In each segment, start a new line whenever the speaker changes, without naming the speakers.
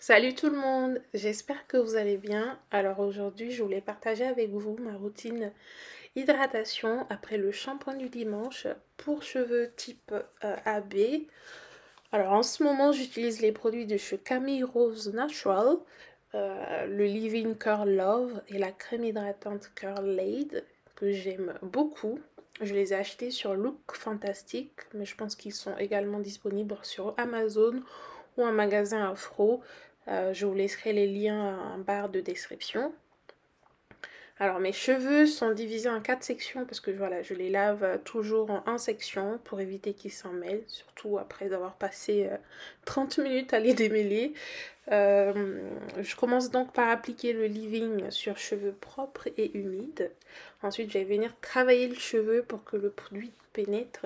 Salut tout le monde, j'espère que vous allez bien. Alors aujourd'hui, je voulais partager avec vous ma routine hydratation après le shampoing du dimanche pour cheveux type AB. Alors en ce moment, j'utilise les produits de chez Camille Rose Natural, le Leave-In Curl Love et la crème hydratante Curl Laid que j'aime beaucoup. Je les ai achetés sur Look Fantastic, mais je pense qu'ils sont également disponibles sur Amazon ou un magasin Afro. Je vous laisserai les liens en barre de description. Alors mes cheveux sont divisés en 4 sections parce que voilà, je les lave toujours en 1 section pour éviter qu'ils s'en mêlent, surtout après avoir passé 30 minutes à les démêler. Je commence donc par appliquer le leave-in sur cheveux propres et humides. Ensuite, je vais venir travailler le cheveu pour que le produit pénètre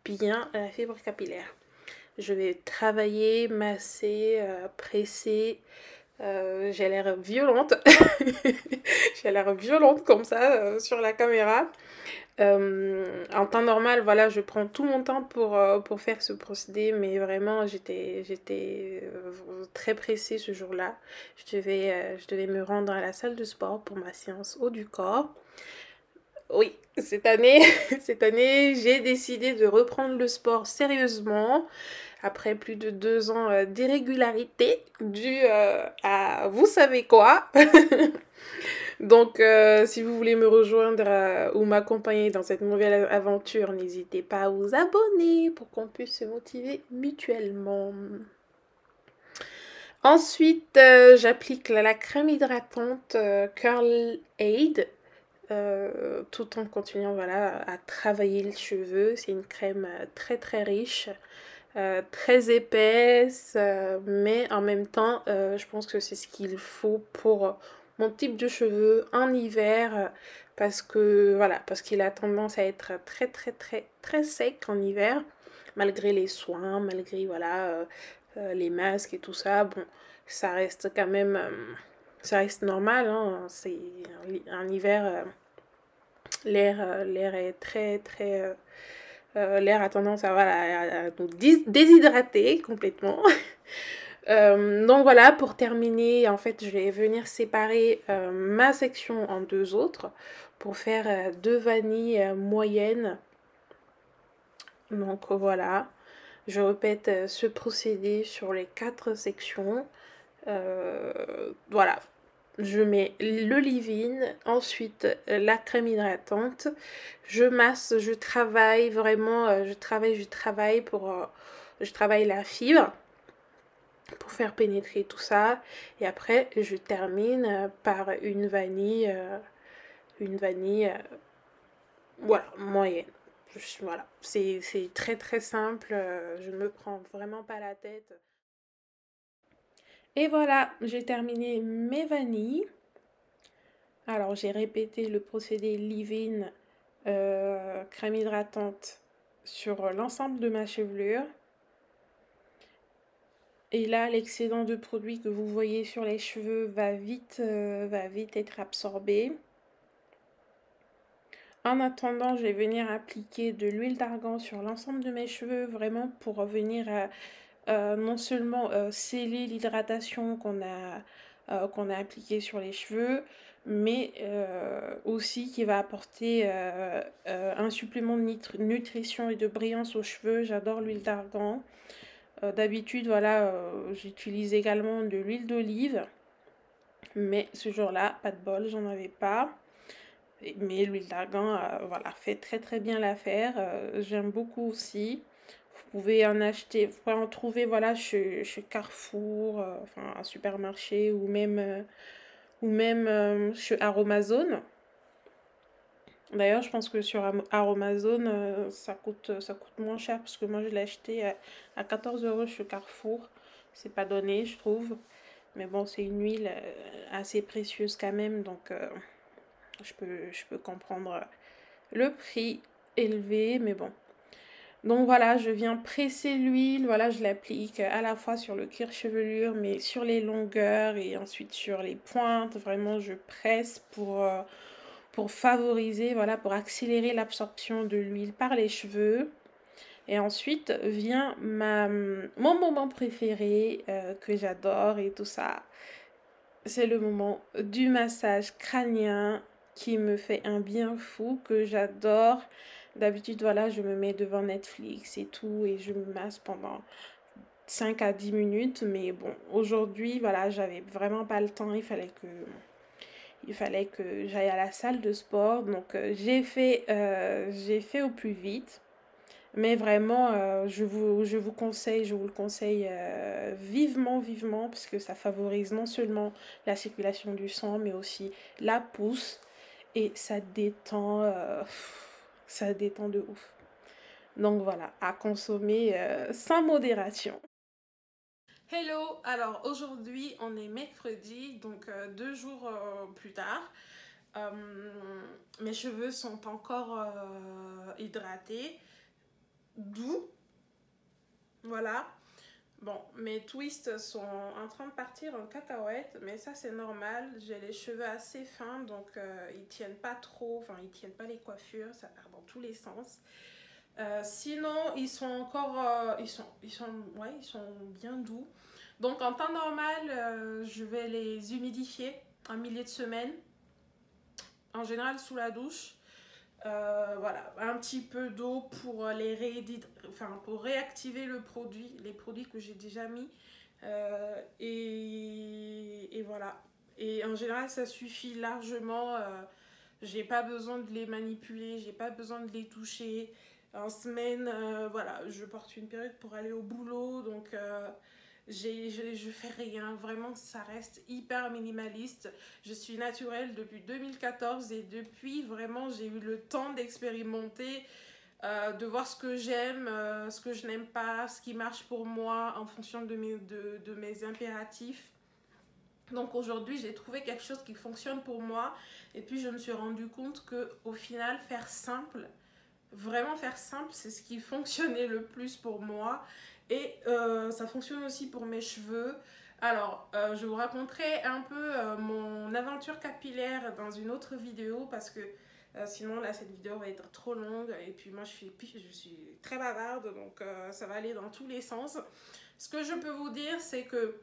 bien la fibre capillaire. Je vais travailler, masser, presser. J'ai l'air violente. J'ai l'air violente comme ça sur la caméra. En temps normal, voilà, je prends tout mon temps pour faire ce procédé, mais vraiment, j'étais très pressée ce jour-là. Je devais me rendre à la salle de sport pour ma séance haut du corps. Oui, cette année, cette année, j'ai décidé de reprendre le sport sérieusement après plus de 2 ans d'irrégularité due à vous savez quoi. Donc, si vous voulez me rejoindre ou m'accompagner dans cette nouvelle aventure, n'hésitez pas à vous abonner pour qu'on puisse se motiver mutuellement. Ensuite, j'applique la crème hydratante Curl Aid. Tout en continuant voilà, à travailler le cheveu. C'est une crème très très riche, très épaisse, mais en même temps, je pense que c'est ce qu'il faut pour mon type de cheveux en hiver, parce que voilà, parce qu'il a tendance à être très très très très sec en hiver, malgré les soins, malgré voilà les masques et tout ça. Bon, ça reste quand même, ça reste normal, hein, c'est en hiver. L'air est très très l'air a tendance à, voilà, à nous déshydrater complètement. Donc voilà, pour terminer, en fait, je vais venir séparer ma section en 2 autres pour faire 2 vanilles moyennes. Donc voilà, je répète ce procédé sur les 4 sections. Voilà, je mets le leave-in, ensuite la crème hydratante, je masse, je travaille vraiment, je travaille je travaille la fibre pour faire pénétrer tout ça, et après je termine par une vanille, voilà, moyenne. Voilà, c'est très très simple, je ne me prends vraiment pas la tête. Et voilà, j'ai terminé mes vanilles. Alors j'ai répété le procédé leave-in, crème hydratante sur l'ensemble de ma chevelure. Et là, l'excédent de produit que vous voyez sur les cheveux va vite être absorbé. En attendant, je vais venir appliquer de l'huile d'argan sur l'ensemble de mes cheveux, vraiment pour venir non seulement sceller l'hydratation qu'on a appliquée sur les cheveux, mais aussi qui va apporter un supplément de nutrition et de brillance aux cheveux. J'adore l'huile d'argan. D'habitude, voilà, j'utilise également de l'huile d'olive, mais ce jour-là, pas de bol, j'en avais pas. Mais l'huile d'argan, voilà, fait très très bien l'affaire. J'aime beaucoup aussi. Vous pouvez en acheter, vous pouvez en trouver, voilà, chez Carrefour, enfin, un supermarché, ou même chez Aromazone. D'ailleurs, je pense que sur Aromazone, ça coûte moins cher parce que moi, je l'ai acheté à 14 € chez Carrefour. C'est pas donné, je trouve. Mais bon, c'est une huile assez précieuse quand même, donc je peux comprendre le prix élevé, mais bon. Donc voilà, je viens presser l'huile, voilà, je l'applique à la fois sur le cuir chevelure, mais sur les longueurs et ensuite sur les pointes. Vraiment, je presse pour favoriser, voilà, pour accélérer l'absorption de l'huile par les cheveux. Et ensuite vient mon moment préféré que j'adore et tout ça. C'est le moment du massage crânien qui me fait un bien fou, que j'adore. D'habitude, voilà, je me mets devant Netflix et tout et je me masse pendant 5 à 10 minutes. Mais bon, aujourd'hui, voilà, j'avais vraiment pas le temps. Il fallait que j'aille à la salle de sport. Donc, j'ai fait au plus vite. Mais vraiment, je vous conseille, je vous le conseille vivement, vivement, parce que ça favorise non seulement la circulation du sang, mais aussi la pousse et ça détend de ouf. Donc voilà, à consommer sans modération. Hello, alors aujourd'hui on est mercredi, donc 2 jours plus tard. Euh, Mes cheveux sont encore hydratés, doux, voilà. Bon, mes twists sont en train de partir en cacahuète, mais ça c'est normal. J'ai les cheveux assez fins, donc ils tiennent pas trop, enfin ils tiennent pas les coiffures, ça part dans tous les sens. Sinon, ils sont encore, ouais, ils sont bien doux. Donc en temps normal, je vais les humidifier en milieu de semaine, en général sous la douche. Voilà, un petit peu d'eau pour enfin, pour réactiver le produit, les produits que j'ai déjà mis. Et voilà. Et en général, ça suffit largement. J'ai pas besoin de les manipuler, j'ai pas besoin de les toucher. En semaine, voilà, je porte une perruque pour aller au boulot, donc je fais rien. Vraiment, ça reste hyper minimaliste. Je suis naturelle depuis 2014 et depuis, vraiment, j'ai eu le temps d'expérimenter, de voir ce que j'aime, ce que je n'aime pas, ce qui marche pour moi en fonction de mes impératifs. Donc aujourd'hui, j'ai trouvé quelque chose qui fonctionne pour moi. Et puis, je me suis rendu compte que au final, faire simple, vraiment faire simple, c'est ce qui fonctionnait le plus pour moi. Et ça fonctionne aussi pour mes cheveux. Alors, je vous raconterai un peu mon aventure capillaire dans une autre vidéo parce que sinon, là, cette vidéo va être trop longue. Et puis, moi, je suis très bavarde, donc ça va aller dans tous les sens. Ce que je peux vous dire, c'est que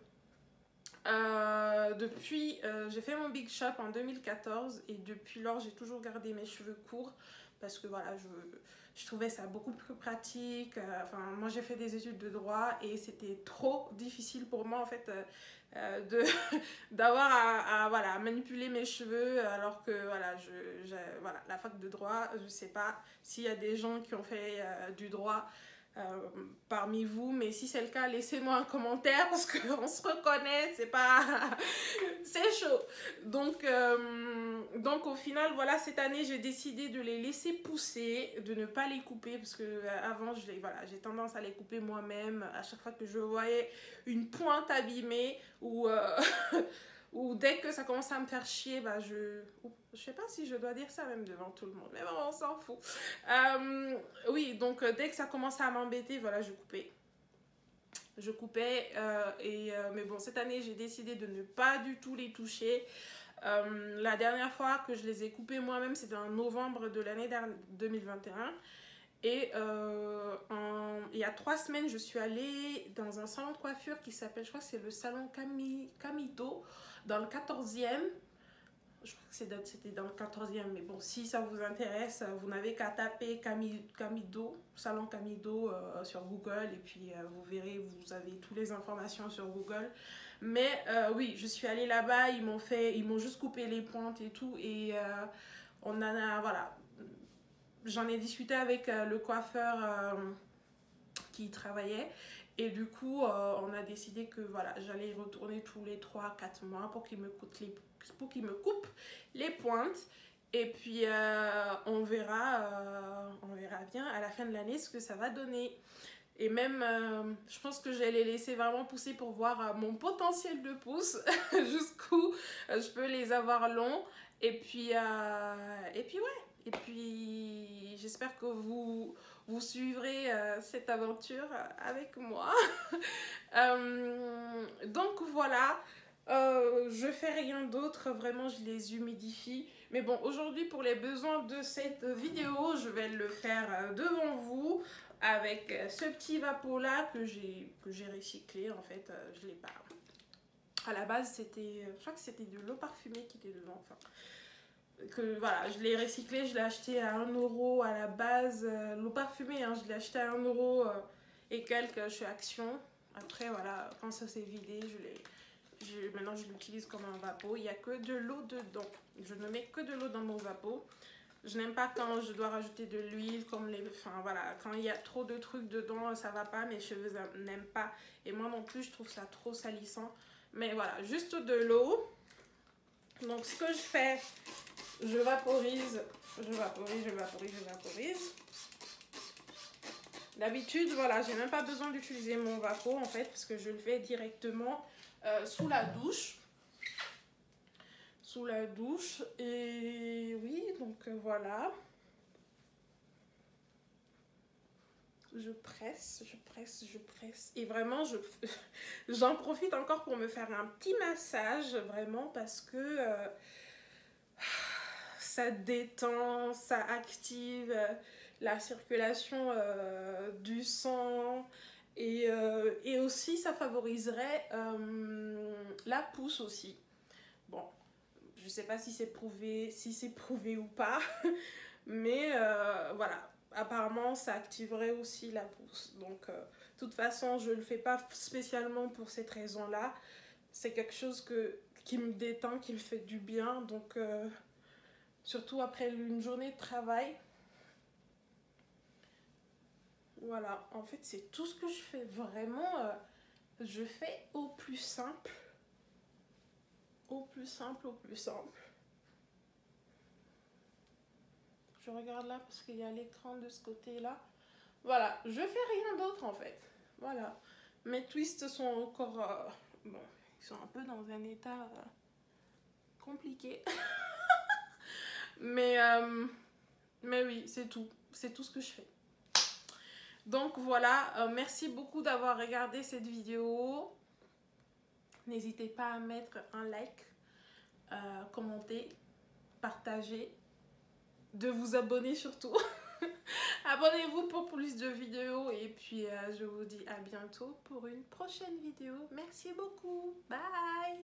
j'ai fait mon big shop en 2014 et depuis lors j'ai toujours gardé mes cheveux courts parce que voilà, je trouvais ça beaucoup plus pratique. Enfin, moi j'ai fait des études de droit et c'était trop difficile pour moi en fait de d'avoir voilà, à manipuler mes cheveux alors que voilà, voilà, la fac de droit, je sais pas s'il y a des gens qui ont fait du droit euh, parmi vous, mais si c'est le cas, laissez-moi un commentaire parce qu'on se reconnaît, c'est pas c'est chaud. Donc au final, voilà, cette année j'ai décidé de les laisser pousser, de ne pas les couper parce que avant voilà, j'ai tendance à les couper moi-même à chaque fois que je voyais une pointe abîmée ou ou dès que ça commence à me faire chier, bah je sais pas si je dois dire ça même devant tout le monde, mais bon, on s'en fout. Oui, donc dès que ça commençait à m'embêter, voilà, je coupais. Mais bon, cette année, j'ai décidé de ne pas du tout les toucher. La dernière fois que je les ai coupés moi-même, c'était en novembre de l'année 2021. Et il y a 3 semaines, je suis allée dans un salon de coiffure qui s'appelle, je crois que c'est le salon Camito, dans le 14e. Je crois que c'était dans le 14e, mais bon, si ça vous intéresse, vous n'avez qu'à taper Camido, salon Camido sur Google, et puis vous verrez, vous avez toutes les informations sur Google. Mais oui, je suis allée là-bas, ils m'ont juste coupé les pointes et tout, et voilà, j'en ai discuté avec le coiffeur qui y travaillait. Et du coup, on a décidé que voilà, j'allais y retourner tous les 3 à 4 mois pour qu'il me coupe les pointes. Et puis, on verra bien à la fin de l'année ce que ça va donner. Et même, je pense que je vais les laisser vraiment pousser pour voir mon potentiel de pouce, jusqu'où je peux les avoir longs. Et puis ouais. Et puis, j'espère que vous suivrez cette aventure avec moi. Donc voilà. Je fais rien d'autre, vraiment je les humidifie. Mais bon, aujourd'hui pour les besoins de cette vidéo, je vais le faire devant vous avec ce petit vapeau là que j'ai recyclé en fait. Je l'ai pas. À la base c'était, je crois que c'était de l'eau parfumée qui était dedans. Enfin, que voilà, je l'ai recyclé, je l'ai acheté à 1 € à la base. L'eau parfumée, hein, je l'ai acheté à 1 € et quelques chez Action. Après voilà, quand ça s'est vidé, maintenant je l'utilise comme un vapeau. Il n'y a que de l'eau dedans. Je ne mets que de l'eau dans mon vapeau. Je n'aime pas quand je dois rajouter de l'huile, comme les... Enfin voilà, quand il y a trop de trucs dedans, ça va pas. Mes cheveux n'aiment pas. Et moi non plus, je trouve ça trop salissant. Mais voilà, juste de l'eau. Donc ce que je fais, je vaporise, je vaporise, je vaporise, je vaporise. D'habitude, voilà, j'ai même pas besoin d'utiliser mon vapeau en fait, parce que je le fais directement sous la douche. Sous la douche. Et oui, donc voilà. Je presse, je presse, je presse. Et vraiment, j'en profite encore pour me faire un petit massage, vraiment, parce que ça détend, ça active la circulation du sang. Et aussi, ça favoriserait la pousse aussi. Bon, je sais pas si c'est prouvé ou pas, mais voilà, apparemment ça activerait aussi la pousse. Donc, de toute façon, je le fais pas spécialement pour cette raison-là. C'est quelque chose qui me détend, qui me fait du bien. Donc, surtout après une journée de travail. Voilà, en fait, c'est tout ce que je fais. Vraiment, je fais au plus simple. Au plus simple, au plus simple. Je regarde là parce qu'il y a l'écran de ce côté-là. Voilà, je fais rien d'autre en fait. Voilà. Mes twists sont encore... bon, ils sont un peu dans un état compliqué. mais oui, c'est tout. C'est tout ce que je fais. Donc voilà, merci beaucoup d'avoir regardé cette vidéo. N'hésitez pas à mettre un like, commenter, partager, de vous abonner surtout. Abonnez-vous pour plus de vidéos et puis je vous dis à bientôt pour une prochaine vidéo. Merci beaucoup. Bye!